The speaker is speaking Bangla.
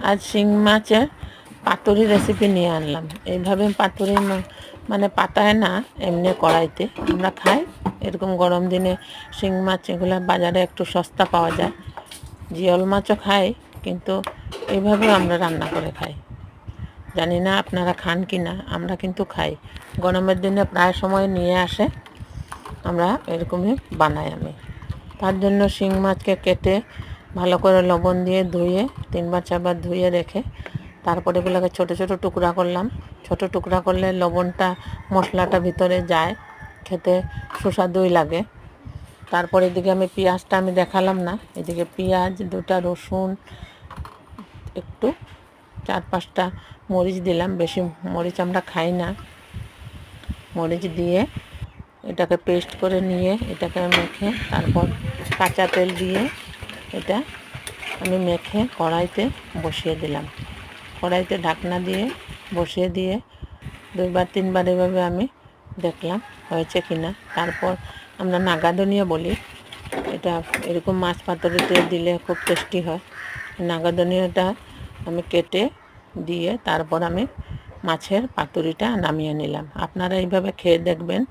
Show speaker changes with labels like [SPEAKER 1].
[SPEAKER 1] আজ শিং মাছের পাতুরি রেসিপি নিয়ে আনলাম। এইভাবে পাতুরি মানে পাতায় না, এমনি কড়াইতে আমরা খাই। এরকম গরম দিনে শিং মাছ এগুলো বাজারে একটু সস্তা পাওয়া যায়। জিওল মাছও খাই, কিন্তু এইভাবেও আমরা রান্না করে খাই। জানি না আপনারা খান কি না, আমরা কিন্তু খাই। গরমের দিনে প্রায় সময় নিয়ে আসে, আমরা এরকমই বানাই আমি। তার জন্য শিং মাছকে কেটে ভালো করে লবণ দিয়ে ধুয়ে 3-4 বার ধুয়ে রেখে তারপরে এগুলোকে ছোট ছোট টুকরা করলাম। ছোট টুকরা করলে লবণটা মশলাটা ভিতরে যায়, খেতে সুস্বাদুই লাগে। তারপর এদিকে আমি পেঁয়াজটা আমি দেখালাম না, এদিকে পেঁয়াজ, 2টা রসুন, একটু 4-5টা মরিচ দিলাম। বেশি মরিচ আমরা খাই না। মরিচ দিয়ে এটাকে পেস্ট করে নিয়ে এটাকে মেখে তারপর কাঁচা তেল দিয়ে এটা আমি মেখে কড়াইতে বসিয়ে দিলাম। কড়াইতে ঢাকনা দিয়ে বসিয়ে দিয়ে 2-3 বার এভাবে আমি দেখলাম হয়েছে কিনা। তারপর আমরা নাগা ধনিয়া বলি, এটা এরকম মাছ পাতুরিতে দিলে খুব টেস্টি হয়। নাগা ধনিয়াটা আমি কেটে দিয়ে তারপর আমি মাছের পাতুরিটা নামিয়ে নিলাম। আপনারা এইভাবে খেয়ে দেখবেন।